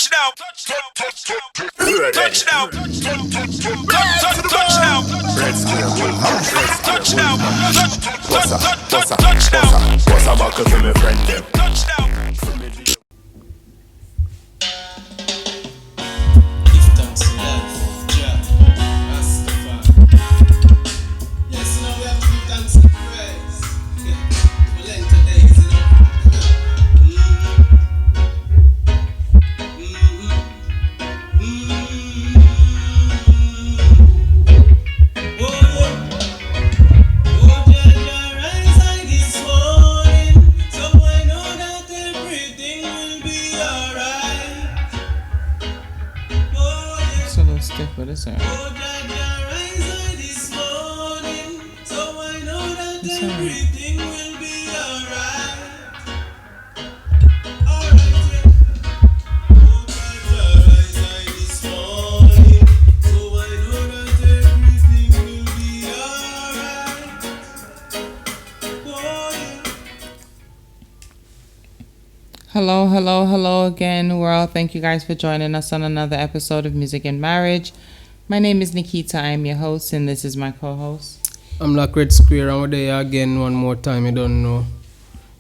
Touchdown. Touchdown. Touchdown. Red square, Touchdown. what's a buckle for me friend them? Touchdown. Give thanks to God for Jah, Rastafari. Yes, now we have to give thanks and praise. For Lenten days, you know. Oh, Jah, Jah, rise high this morning, so I know that everything will be alright. Oh, yeah. It's a little stiff, but it's alright. Oh, Jah, Jah, rise high this morning, so I know that It's alright. everything will be alright. Alright, yeah. Oh, Jah, Jah, rise high this morning, so I know that everything will be alright. Oh, yeah. Hello again, world. Thank you guys for joining us on another episode of Music and Marriage. My name is Nikita. I'm your host, and this is my co-host. I'm like Red Square, and we're there again one more time. You don't know.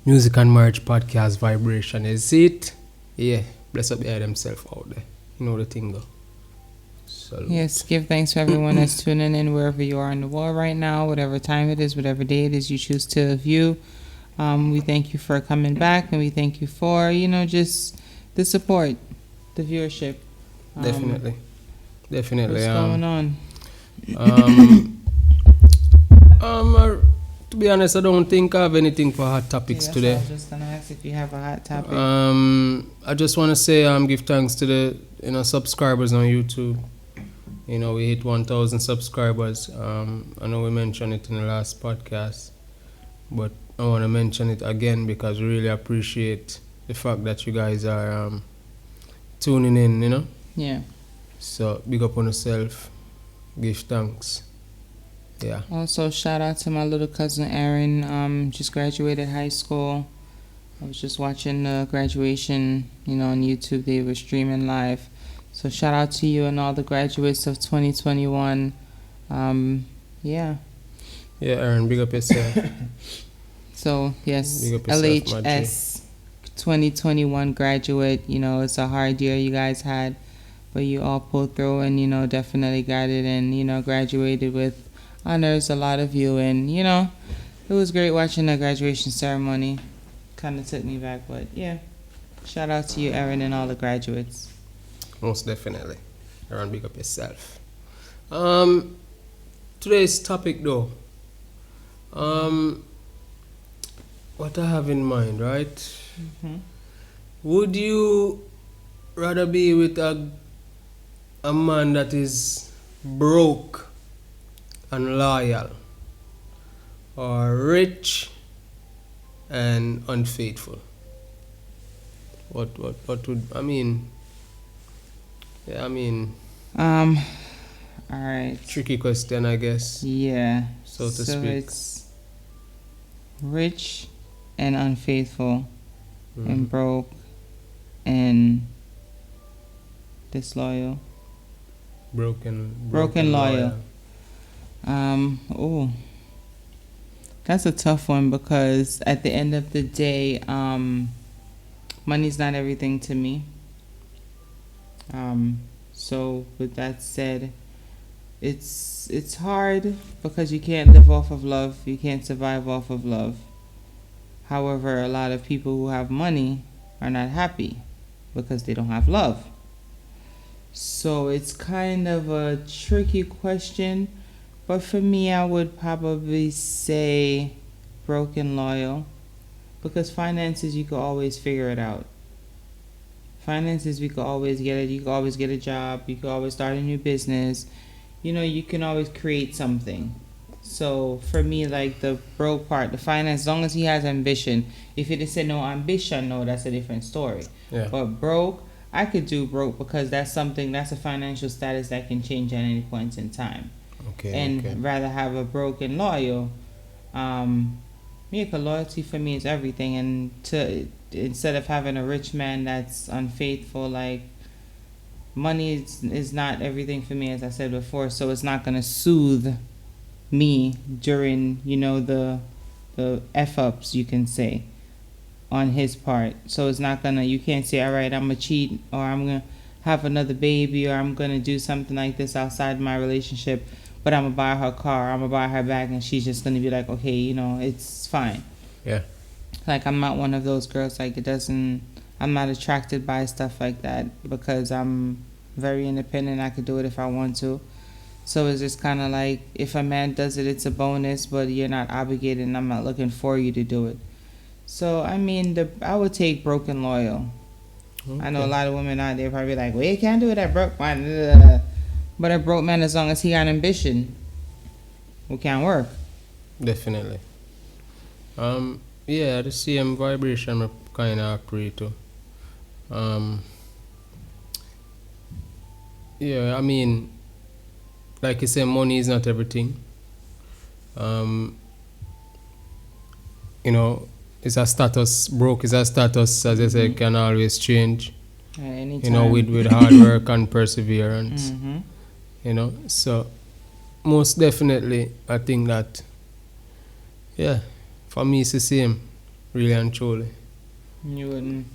Music and Marriage Podcast Vibration. You see it? Yeah. Bless up the themselves out there. You know the thing though. Salute. Yes, give thanks to everyone that's tuning in wherever you are in the world right now, whatever time it is, whatever day it is you choose to view. We thank you for coming back, and we thank you for, just the support, the viewership. Definitely. What's going on? To be honest, I don't think I have anything for hot Yeah, topics that's today. what I was just going to ask if you have a hot topic. I just want to say give thanks to the subscribers on YouTube. We hit 1,000 subscribers. I know we mentioned it in the last podcast, but I want to mention it again because we really appreciate the fact that you guys are tuning in. Yeah. So big up on yourself. Give thanks. Yeah. Also, shout out to my little cousin Aaron. Just graduated high school. I was just watching the graduation, on YouTube. They were streaming live. So shout out to you and all the graduates of 2021. Yeah. Yeah, Aaron, big up yourself. So, yes, Big up yourself, LHS 2021 graduate. It's a hard year you guys had, but you all pulled through and, definitely got it and, graduated with honors, a lot of you. And, it was great watching the graduation ceremony. Kind of took me back, but yeah. Shout out to you, Aaron, and all the graduates. Most definitely. Aaron, big up yourself. Today's topic though. What I have in mind, right? Mm-hmm. Would you rather be with a man that is broke and loyal, or rich and unfaithful? What would I mean? Yeah, All right. tricky question, I guess, Yeah. so to speak. It's rich and unfaithful Mm. and broke and disloyal. Broken loyal. That's a tough one because at the end of the day, money's not everything to me. So with that said, it's hard because you can't live off of love. You can't survive off of love. However, a lot of people who have money are not happy because they don't have love. So it's kind of a tricky question. But for me, I would probably say broken loyal. Because finances, you can always figure it out. Finances, we could always get it. You could always get a job. You could always start a new business. You can always create something. So for me, like the broke part, the finance, as long as he has ambition. If he just said no ambition, no, that's a different story. Yeah. But broke, I could do broke because that's a financial status that can change at any point in time. Okay. Rather have a broken loyal. Loyalty for me is everything. And instead of having a rich man that's unfaithful, like money is not everything for me, as I said before. So it's not gonna soothe me during, you know, the f ups, you can say, on his part. So it's not gonna. You can't say, all right, I'm gonna cheat, or I'm gonna have another baby, or I'm gonna do something like this outside my relationship. But I'm gonna buy her car, I'm gonna buy her bag, and she's just gonna be like, okay, you know, it's fine. Yeah. Like, I'm not one of those girls. Like, it doesn't. I'm not attracted by stuff like that because I'm very independent. I could do it if I want to. So it's just kind of like, if a man does it, it's a bonus, but you're not obligated, and I'm not looking for you to do it. So, I mean, I would take broken loyal. Okay. I know a lot of women out there probably like, well, you can't do it, that broke man. But a broke man, as long as he got ambition, we can't work. Definitely. Yeah, the same vibration I kind of operate to. Yeah, I mean, like you say, money is not everything. You know, it's a status. Broke is a status, as I say, can always change. At any time. You know, with hard work and perseverance. Mm-hmm. You know, so most definitely, I think that, yeah, for me it's the same, really and truly. You wouldn't.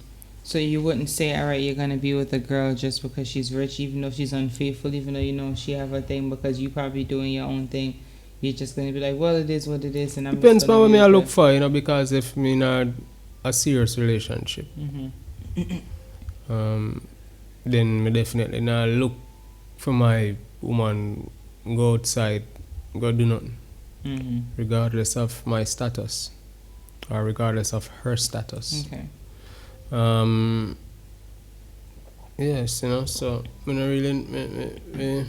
So you wouldn't say, all right, you're gonna be with a girl just because she's rich, even though she's unfaithful, even though you know she have her thing, because you probably doing your own thing. You're just gonna be like, well, it is what it is, and I'm. Depends just on what gonna me be I with look her. for, you know, because if me not a serious relationship, then me definitely not look for my woman go outside, go do nothing, Mm-hmm. regardless of my status or regardless of her status. Okay. Yes, you know, so me not really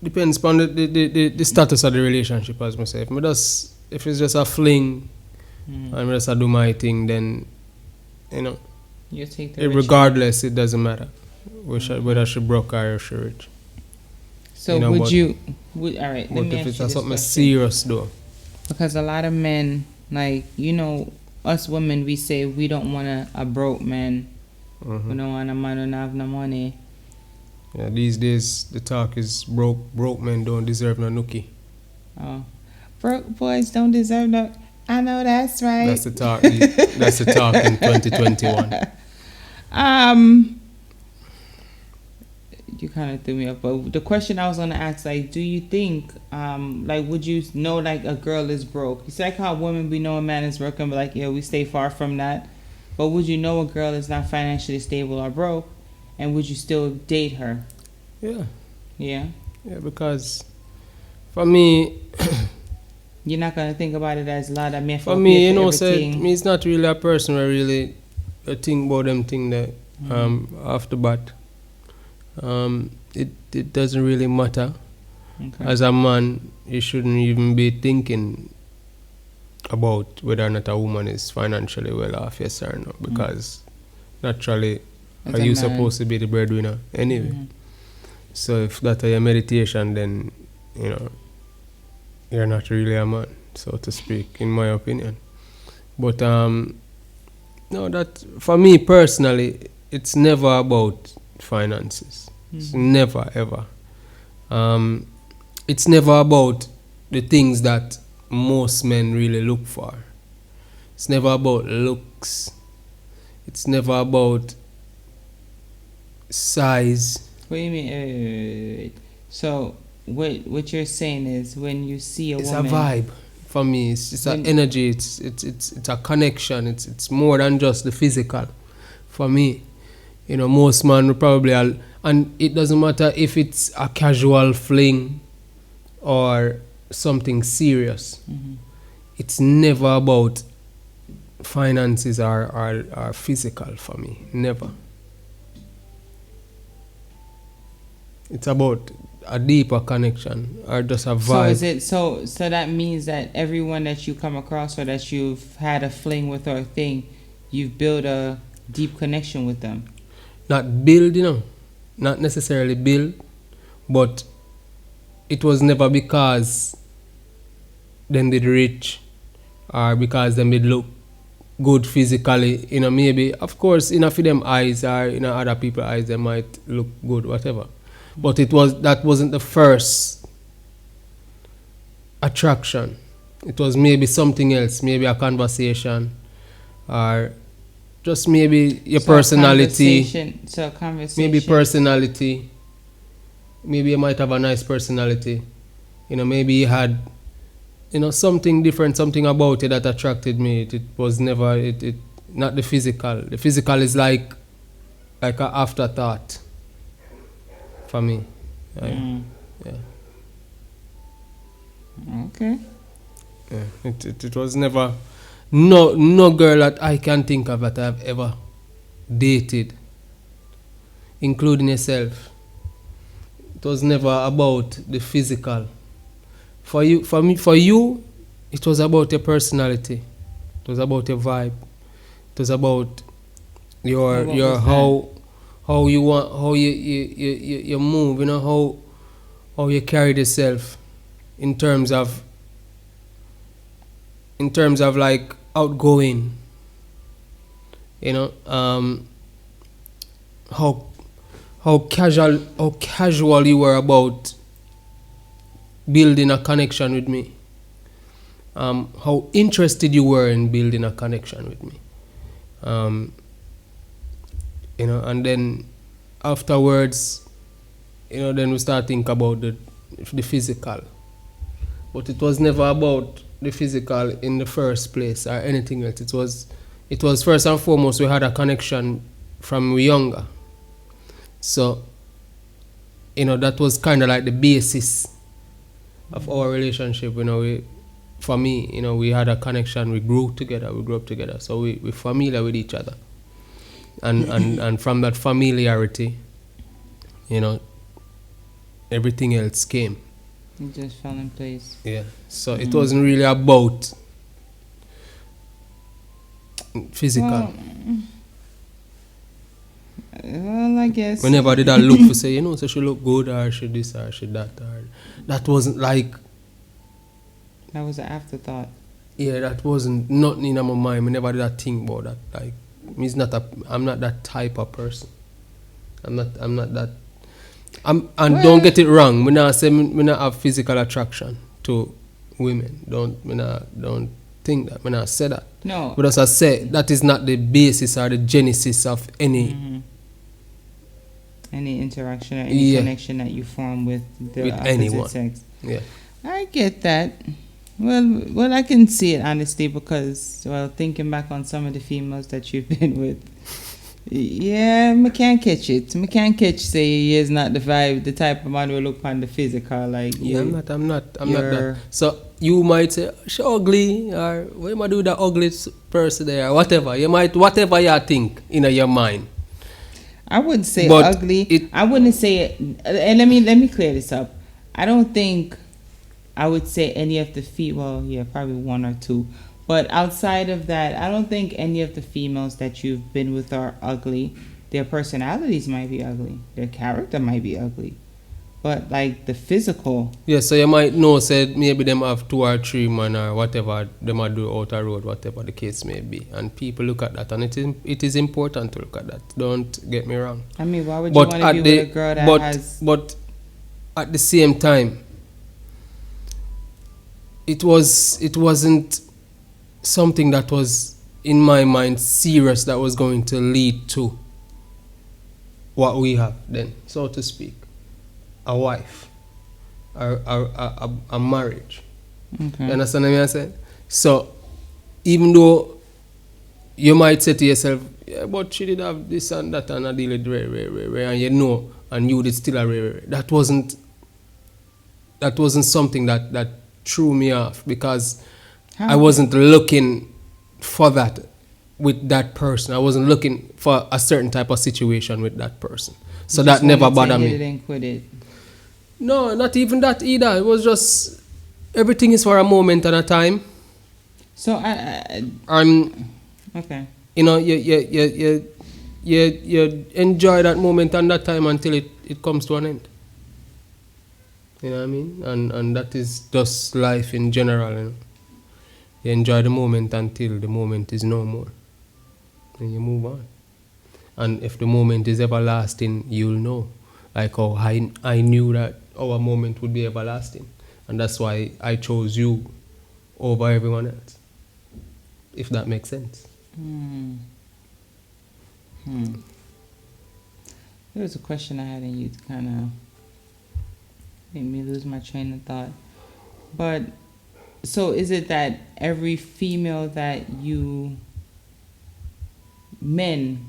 depends upon the status of the relationship, as myself. If it's just a fling Mm-hmm. and me just a do my thing, then you know, You take the rich. regardless, it doesn't matter whether she broke or she rich. So you know, would but- you? All right. But Let me if ask it's you this something question. serious though, Because a lot of men, like, you know, us women, we say we don't want a broke man. We don't want a man who don't have no money. yeah, these days the talk is broke men don't deserve no nookie. Oh, broke boys don't deserve no. I know that's right. That's the talk. That's the talk in 2021. You kind of threw me up, but the question I was gonna ask, like, do you think, like, would you know, like, a girl is broke? It's like how women, we know a man is broke, and be like, yeah, we stay far from that. But would you know a girl is not financially stable or broke, and would you still date her? Yeah, Yeah. yeah, because for me, You're not gonna think about it as a lot of men for me, you know, say me is not really a person where really think about them thing that off the bat. It doesn't really matter. Okay. As a man, you shouldn't even be thinking about whether or not a woman is financially well off, yes or no, because naturally, As are a you man. supposed to be the breadwinner anyway? Mhm. So if that's your meditation, then you know you're not really a man, so to speak, in my opinion. But no, that for me personally, it's never about finances. It's never ever. It's never about the things that most men really look for. It's never about looks. It's never about size. What do you mean? So what you're saying is, when you see a It's woman, a vibe for me. It's an When- energy. It's a connection. It's more than just the physical. For me, you know, most men will probably and it doesn't matter if it's a casual fling or something serious. It's never about finances or physical for me. Never. It's about a deeper connection or just a vibe. So is it so that means that everyone that you come across or that you've had a fling with or a thing, you've built a deep connection with them. Not build, you know, not necessarily build, but it was never because them did rich or because them did look good physically, maybe of course for them eyes or other people's eyes they might look good, whatever. But that wasn't the first attraction. It was maybe something else, maybe a conversation, or just maybe your personality. Conversation. Maybe personality. Maybe you might have a nice personality. Maybe you had something different, something about it that attracted me. It was never not the physical. The physical is like an afterthought for me. Yeah. Okay. Yeah. It was never no girl that I can think of that I've ever dated, including yourself. It was never about the physical. For you, it was about your personality. It was about your vibe. It was about your how you want, how you move, how you carried yourself in terms of like outgoing, how casual you were about building a connection with me, how interested you were in building a connection with me, and then afterwards, then we start thinking about the physical, but it was never about the physical in the first place or anything else. It was first and foremost we had a connection from we younger, so that was kind of like the basis of our relationship. For me, we had a connection. We grew up together, so we familiar with each other, and from that familiarity, everything else came. It just fell in place. Yeah. So it wasn't really about physical. Well, I guess. Whenever did I look for say, so she look good or she this or she that, or that wasn't like. That was an afterthought. Yeah, that wasn't nothing in my mind. I never did I think about that. Like, I'm not that type of person. I'm not that. Don't get it wrong. Me not have physical attraction to women. Don't think that. Me not say that. No. But as I say, that is not the basis or the genesis of any interaction or any connection that you form with the opposite anyone. sex. Yeah. I get that. Well, I can see it honestly because, thinking back on some of the females that you've been with, yeah, I can't catch it. I can't catch say he is not the vibe, the type of man who look on the physical like. Yeah, I'm not that. So you might say she ugly, or what am I do with that ugly person there, or whatever. You might whatever you think in your mind. I wouldn't say But ugly. I wouldn't say it. And let me clear this up. I don't think I would say any of the probably one or two. But outside of that, I don't think any of the females that you've been with are ugly. Their personalities might be ugly. Their character might be ugly. But like the physical. Yeah, so you might know said maybe them have 2 or 3 man or whatever they might do out the road, whatever the case may be. And people look at that, and it is important to look at that. Don't get me wrong. I mean, why would you want to be with a girl that has... But at the same time, it wasn't something that was in my mind serious that was going to lead to what we have then, so to speak, a wife, a marriage. Okay. You understand what I'm saying? So even though you might say to yourself, yeah, but she did have this and that and I deal with rare, and you did still a rare. That wasn't something that threw me off, because I wasn't looking for that with that person. I wasn't looking for a certain type of situation with that person. So that never bothered me. Hit it and quit it. No, not even that either. It was just everything is for a moment and a time. So okay. You enjoy that moment and that time until it comes to an end. You know what I mean? And that is just life in general. You enjoy the moment until the moment is no more. And you move on. And if the moment is everlasting, you'll know. Like how I knew that our moment would be everlasting. And that's why I chose you over everyone else. If that makes sense. There was a question I had in you to kind of made me lose my train of thought. But, so is it that every female that you, men,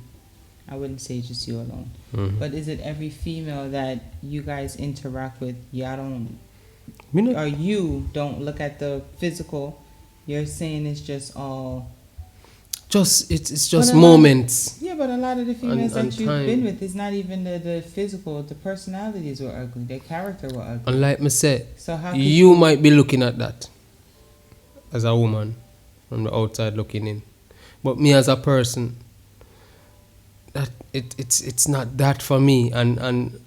I wouldn't say just you alone, but is it every female that you guys interact with, y'all don't, or you don't look at the physical, you're saying it's just all... It's just moments. But a lot of the females that you've time. been with, it's not even the physical, the personalities were ugly, their character were ugly. And like me said, So how could you might be looking at that as a woman from the outside looking in. But me as a person, that it's not that for me, and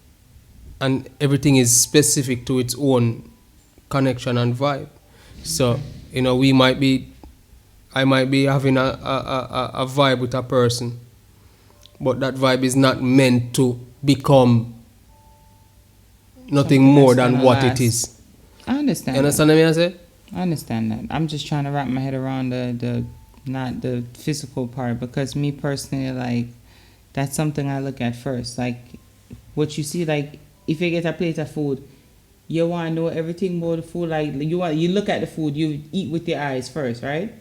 everything is specific to its own connection and vibe. So, I might be having a vibe with a person, but that vibe is not meant to become nothing Something more that's than gonna what last. it is. I understand. You understand what I say? I understand that. I'm just trying to wrap my head around the not the physical part, because me personally, like, that's something I look at first. Like, what you see, like, if you get a plate of food, you want to know everything about the food. Like, you look at the food, you eat with your eyes first, right?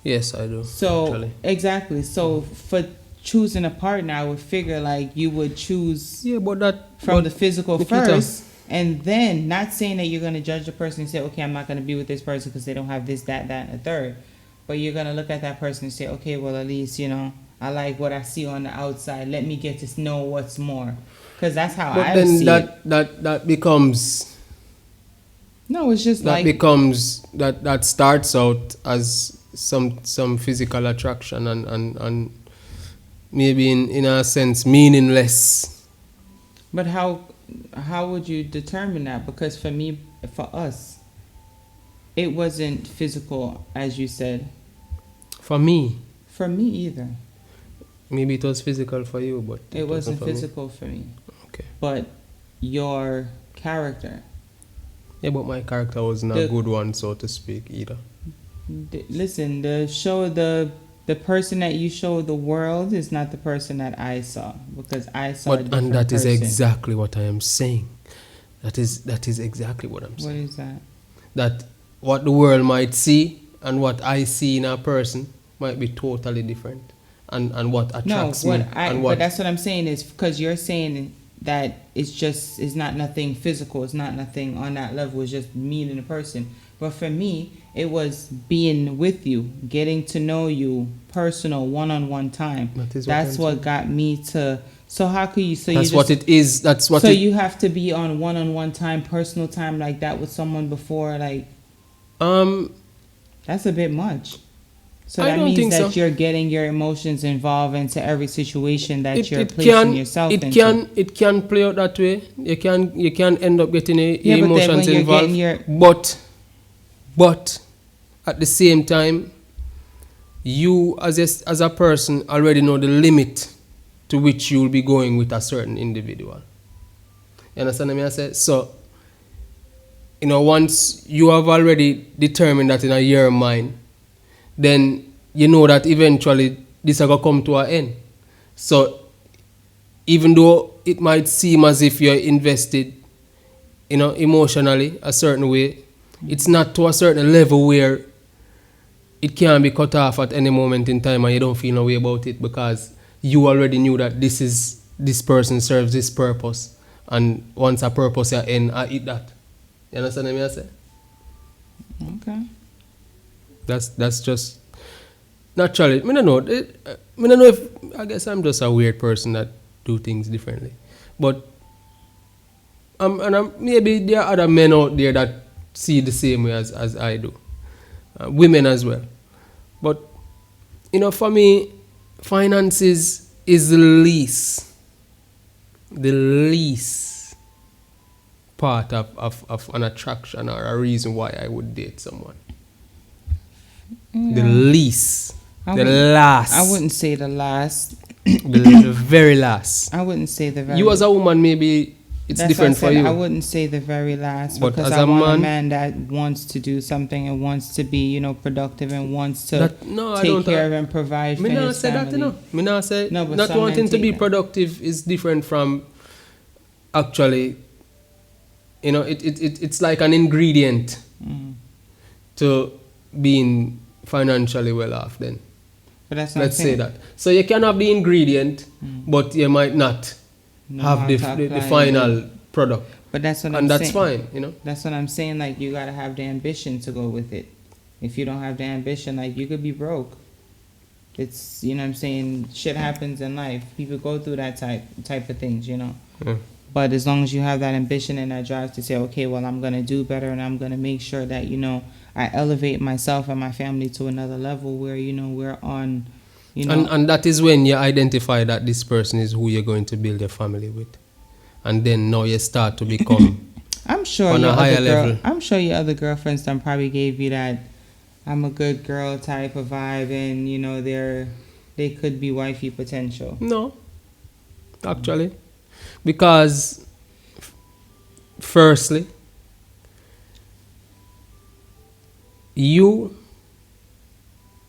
Yes, I do. So actually. exactly. So for choosing a partner, I would figure like you would choose But that from the physical Nikita. first, and then not saying that you're going to judge the person and say, okay, I'm not going to be with this person because they don't have this, that, and a third. But you're going to look at that person and say, okay, well, at least, I like what I see on the outside. Let me get to know what's more. Because that's how But I then see it. that becomes No, it's just that starts out as some physical attraction and maybe in a sense meaningless. But how would you determine that? Because for us, it wasn't physical, as you said. For me, For me either. maybe it was physical for you, but It wasn't for me. physical for me. Okay. But your character. Yeah, but my character wasn't a good one, so to speak, either. Listen, the person that you show the world is not the person that I saw, because I saw a different And that is person. exactly what I am saying. That is exactly what I'm saying. What is that? That what the world might see and what I see in a person might be totally different. And what attracts me. But that's what I'm saying is because you're saying that it's not nothing physical, it's not nothing on that level, it's just meeting a person. But for me, it was being with you, getting to know you, personal, one-on-one time. That's what got me to. So how could you? So that's you just, what it is. That's what. So you have to be on one-on-one time, personal time like that with someone before, like. That's a bit much. So that means that you're getting your emotions involved into every situation that you're placing yourself into. It can play out that way. You can end up getting your emotions involved. But at the same time, you as a person already know the limit to which you will be going with a certain individual. You understand what I say? So, once you have already determined that in your mind, then you know that eventually this is going to come to an end. So, even though it might seem as if you're invested, emotionally a certain way, it's not to a certain level where it can be cut off at any moment in time and you don't feel no way about it because you already knew that this person serves this purpose, and once a purpose ends, I eat that. You understand what I say? Okay. That's just naturally. I don't know if I guess I'm just a weird person that do things differently, but maybe there are other men out there that see the same way as I do, women as well. But for me, finances is the least part of an attraction or a reason why I would date someone. The least. I The wouldn't- last. I wouldn't say the last. The very last. I wouldn't say the very. You as a woman, maybe it's That's different what I for said. you. I wouldn't say the very last But because as I a want a man- man that wants to do something and wants to be, productive and wants to I take don't. care of and provide for Me not his say family. that, Me not say No, but not some wanting men to be take that. productive is different from actually. It's like an ingredient to being financially well off. Then But that's what let's I'm say saying. that. So you can have the ingredient, but you might not No, have how the, to the, the apply final it. product, But that's what and I'm that's saying. fine. That's what I'm saying. Like, you gotta have the ambition to go with it. If you don't have the ambition, like, you could be broke. It's, what I'm saying, shit happens in life. People go through that type of things. Yeah. But as long as you have that ambition and that drive to say, okay, well, I'm gonna do better and I'm gonna make sure that I elevate myself and my family to another level where we're on. And that is when you identify that this person is who you're going to build your family with, and then now you start to become. I'm sure on a your higher other girl. level. I'm sure your other girlfriends done probably gave you that I'm a good girl type of vibe, and they could be wifey potential. No, actually, because firstly,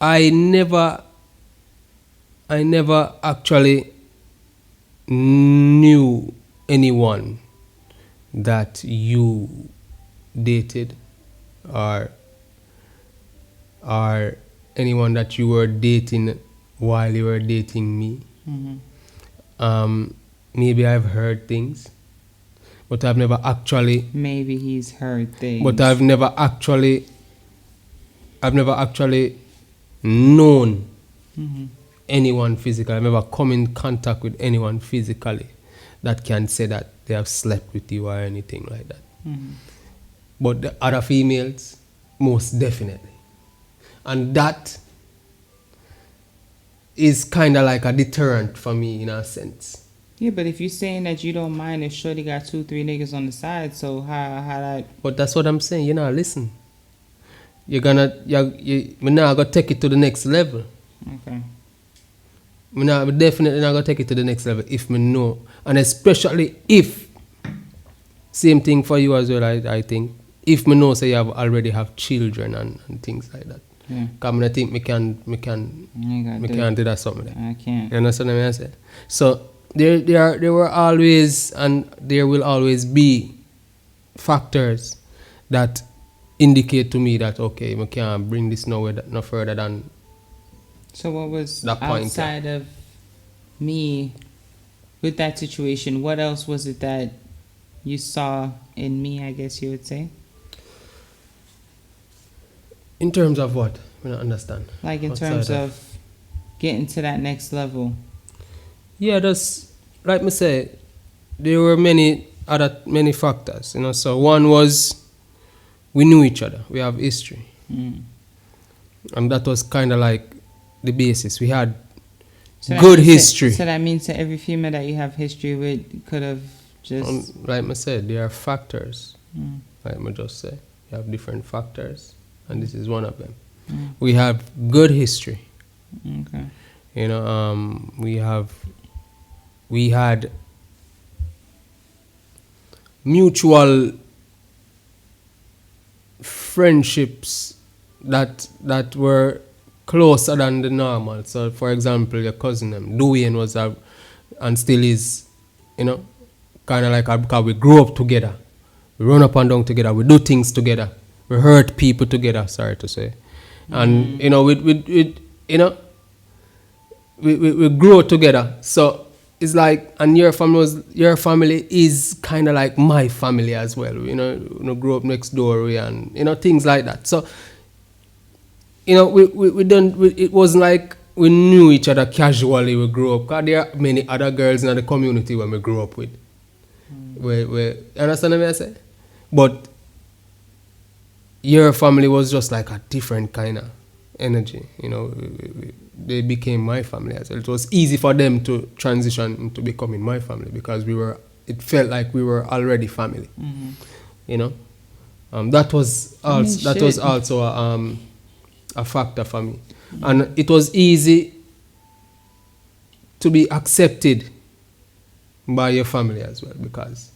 I never actually knew anyone that you dated or anyone that you were dating while you were dating me. Maybe I've heard things, but I've never actually. Maybe he's heard things. But I've never actually known anyone physically. I've never come in contact with anyone physically that can say that they have slept with you or anything like that. But the other females, most definitely. And that is kind of like a deterrent for me in a sense. Yeah, but if you're saying that you don't mind if Shorty got 2-3 niggas on the side, so how that? But that's what I'm saying. Listen. We're not gonna take it to the next level. Okay. We're definitely not gonna take it to the next level if we know, and especially if same thing for you as well. I think if we know, say you already have children and things like that. Yeah. Cause I think we can do that something. Like. I can't. You understand what I say? So there were always and there will always be factors that indicate to me that okay, we can't bring this no further than. So what was that point, outside of me with that situation? What else was it that you saw in me, I guess you would say? In terms of what? I don't understand. Like in Outside terms of- of getting to that next level. Yeah, that's like me say. There were many factors, So one was we knew each other. We have history, and that was kind of like the basis. We had So that good means history. So that means that every female that you have history with could have just. Like I said, there are factors. Like I just said, you have different factors, and this is one of them. We have good history. Okay. We had mutual friendships that were closer than the normal. So, for example, your cousin, Dwayne was and still is, kind of like because we grew up together. We run up and down together. We do things together. We hurt people together. Sorry to say, and we grow together. So it's like, and your family is kind of like my family as well. Grew up next door and things like that. So we don't. It wasn't like we knew each other casually. We grew up. 'Cause there are many other girls in the community when we grew up with. We understand what I say? But your family was just like a different kind of energy. They became my family as well. It was easy for them to transition into becoming my family because it felt like we were already family. That was also a factor for me. And it was easy to be accepted by your family as well, because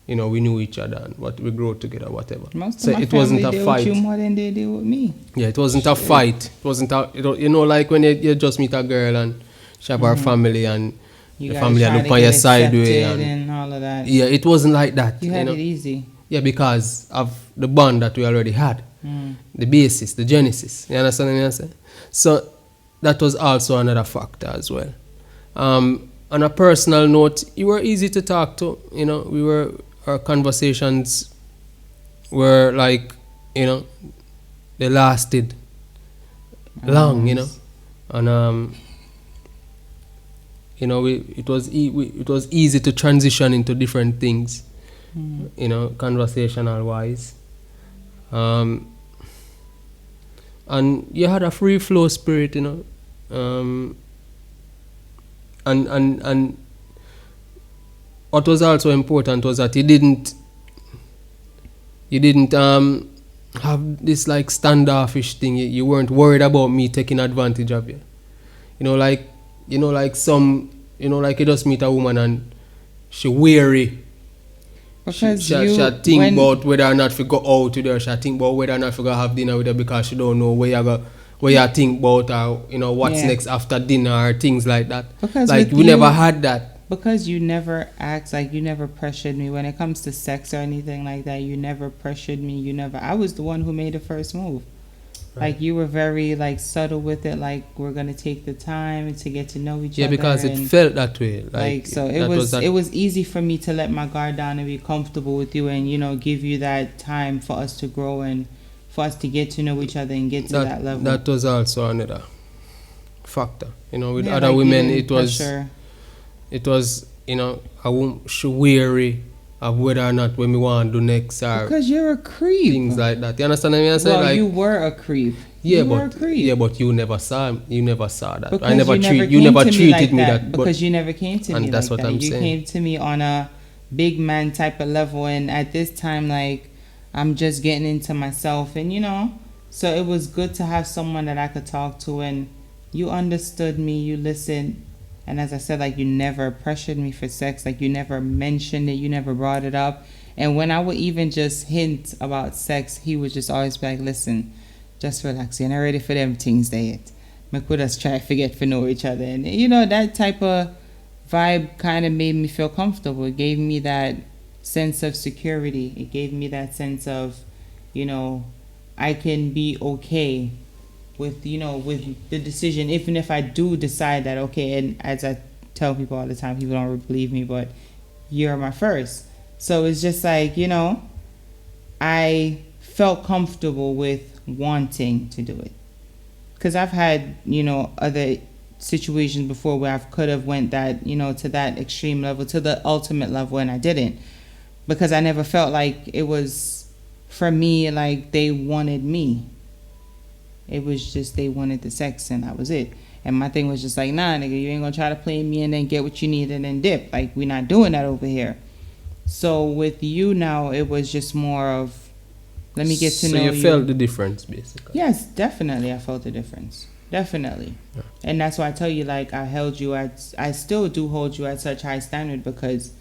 you know we knew each other and what we grew together, whatever. Most So of my it family wasn't a deal fight. with you more than they deal with me. Yeah, it wasn't a fight. It wasn't a, you know, like when you just meet a girl and she have her family and You the gotta family try look to on get your side way accepted and all of that. yeah, it wasn't like that. You had know? it easy. Yeah, because of the bond that we already had, the basis, the genesis. You understand what I'm saying? So that was also another factor as well. On a personal note, you were easy to talk to. You know, our conversations were like, you know, they lasted long. You know, and you know, it was easy to transition into different things. You know, conversational wise. And you had a free flow spirit, you know. And what was also important was that you didn't have this like standoffish thing. You weren't worried about me taking advantage of you. You know, like some, you know, like you just meet a woman and she weary. Because She think about whether or not to go out with her. She think about whether or not to go have dinner with her because she don't know where you think about, or you know what's next after dinner or things like that. Because like we never had that. Because you never asked, like you never pressured me when it comes to sex or anything like that. You never pressured me. I was the one who made the first move. Right. Like you were very like subtle with it. Like we're gonna take the time to get to know each other. Yeah, because it felt that way. Like so, it was easy for me to let my guard down and be comfortable with you, and you know, give you that time for us to grow and for us to get to know each other and get to that level. That was also another factor. You know, with other women, it was, you know, I won't she weary of whether or not when we want to do next or because you're a creep. Things like that. You understand what I'm saying? Well, like, you were a creep. Yeah, but you never saw that. Because I never you never treated me that. Because you never came to me and like that's what that. I'm You saying. came to me on a big man type of level, and at this time, like I'm just getting into myself, and you know, so it was good to have someone that I could talk to, and you understood me, you listened. And as I said, like you never pressured me for sex, like you never mentioned it, you never brought it up. And when I would even just hint about sex, he would just always be like, listen, just relax, you're not ready for them things there yet. Make us try to forget to know each other. And you know, that type of vibe kind of made me feel comfortable. It gave me that sense of security. It gave me that sense of, you know, I can be okay with, you know, with the decision, even if I do decide that, okay, and as I tell people all the time, people don't really believe me, but you're my first. So it's just like, you know, I felt comfortable with wanting to do it. Because I've had, you know, other situations before where I could have went that, you know, to that extreme level, to the ultimate level, and I didn't. Because I never felt like it was, for me, like they wanted me. It was just they wanted the sex and that was it. And my thing was just like, nah, nigga, you ain't gonna try to play me and then get what you need and then dip. Like, we're not doing that over here. So with you now, it was just more of, let me get to know you. So you felt the difference, basically? Yes, definitely. I felt the difference. Definitely. Yeah. And that's why I tell you, like, I still do hold you at such high standard, because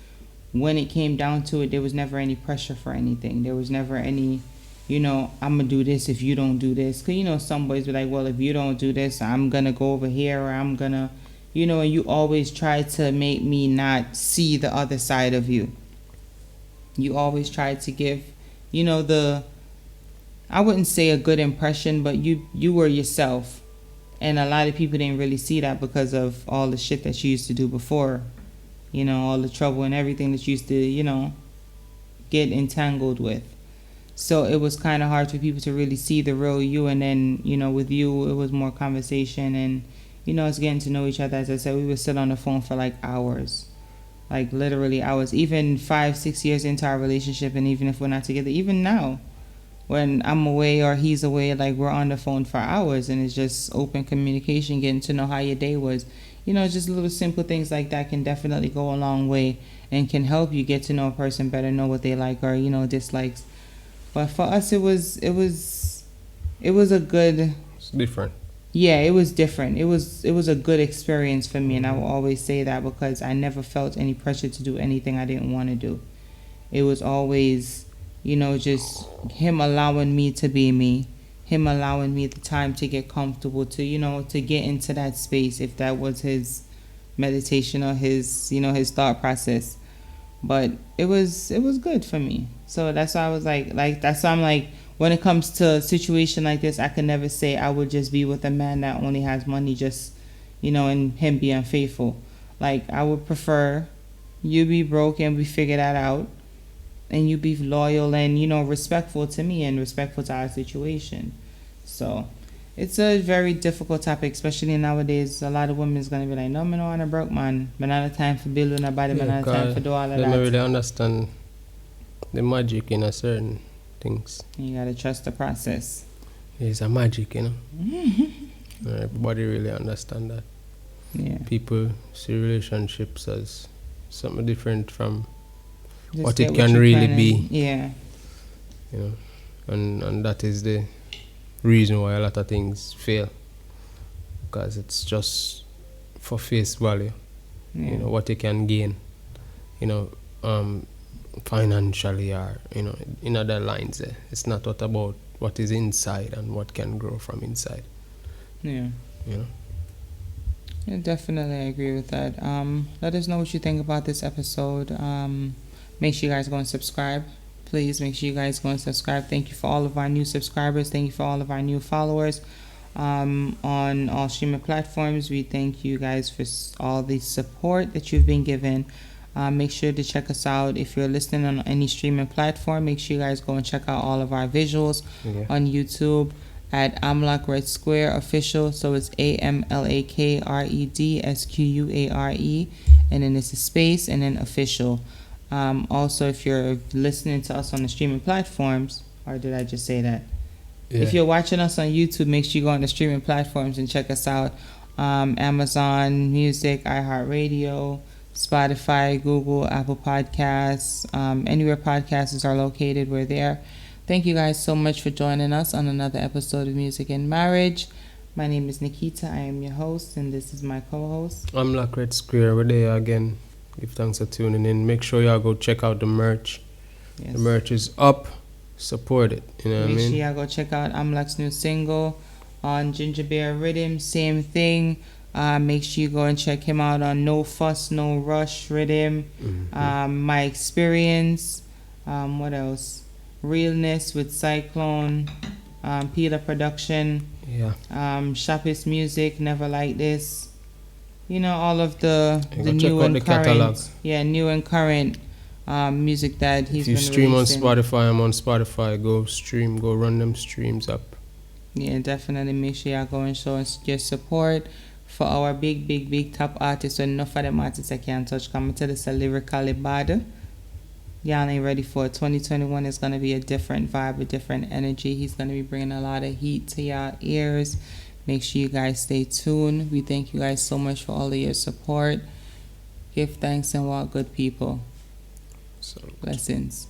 when it came down to it, there was never any pressure for anything. There was never any, you know, I'm going to do this if you don't do this. Because, you know, some boys be like, well, if you don't do this, I'm going to go over here, or I'm going to, you know, and you always try to make me not see the other side of you. You always try to give, you know, I wouldn't say a good impression, but you were yourself. And a lot of people didn't really see that because of all the shit that you used to do before. You know, all the trouble and everything that you used to, you know, get entangled with. So it was kind of hard for people to really see the real you. And then, you know, with you, it was more conversation and, you know, it's getting to know each other. As I said, we would sit on the phone for like hours. Like literally hours. Even 5-6 years into our relationship, and even if we're not together, even now, when I'm away or he's away, like we're on the phone for hours, and it's just open communication, getting to know how your day was. You know, just little simple things like that can definitely go a long way and can help you get to know a person better, know what they like or, you know, dislikes. But for us, it was a good different. Yeah, it was different. It was a good experience for me, and I will always say that because I never felt any pressure to do anything I didn't want to do. It was always, just him allowing me to be me, him allowing me the time to get comfortable, to get into that space if that was his meditation or his thought process. But it was good for me. So that's why I was like that's why I'm like, when it comes to a situation like this, I could never say I would just be with a man that only has money, just and him be unfaithful. Like, I would prefer you be broke and we figure that out, and you be loyal and respectful to me and respectful to our situation. So it's a very difficult topic, especially nowadays. A lot of women is gonna be like, no, man, I don't want a broke man. Man, I have time for building a body. Man, I have time for do all of They don't really that. understand the magic in a certain things. You gotta trust the process. It's a magic, Everybody really understand that. Yeah. People see relationships as something different from Just what get it can you really can be. Yeah. And that is the reason why a lot of things fail, because it's just for face value. Yeah. What you can gain, financially, or in other lines. It's not what about what is inside and what can grow from inside. Yeah. You know. Yeah, definitely, I agree with that. Let us know what you think about this episode. Make sure you guys go and subscribe. Please make sure you guys go and subscribe. Thank you for all of our new subscribers. Thank you for all of our new followers on all streaming platforms. We thank you guys for all the support that you've been given. Make sure to check us out if you're listening on any streaming platform. Make sure you guys go and check out all of our visuals on YouTube at Amlak Red Square Official. So it's AMLAKREDSQUARE, and then it's a space and then official. Also, if you're listening to us on the streaming platforms, or did I just say that? Yeah. If you're watching us on YouTube, make sure you go on the streaming platforms and check us out. Amazon Music, iHeartRadio, Spotify, Google, Apple Podcasts, anywhere podcasts are located, we're there. Thank you guys so much for joining us on another episode of Music and Marriage. My name is Nikita. I am your host, and this is my co-host. I'm Black Red Square. We're there again. Give thanks for tuning in. Make sure y'all go check out the merch. Yes. The merch is up. Support it. You know what I Make mean? sure y'all go check out Amlak's new single on Ginger Bear Rhythm. Same thing. Make sure you go and check him out on No Fuss, No Rush Rhythm. My Experience. What else? Realness with Cyclone. Peter Production. Yeah. Shoppies Music. Never Like This. All of the Go check new out and the current. catalog. Yeah, new and current music that he's If you been stream releasing. on Spotify, I'm on Spotify. Go stream. Go run them streams up. Yeah, definitely make sure y'all go and show us your support for our big, big, big top artists. So enough of them artists I can't touch. Come to this a lyrically bad. Y'all ain't ready for it. 2021 is going to be a different vibe, a different energy. He's going to be bringing a lot of heat to y'all ears. Make sure you guys stay tuned. We thank you guys so much for all of your support. Give thanks and walk good people. So Blessings.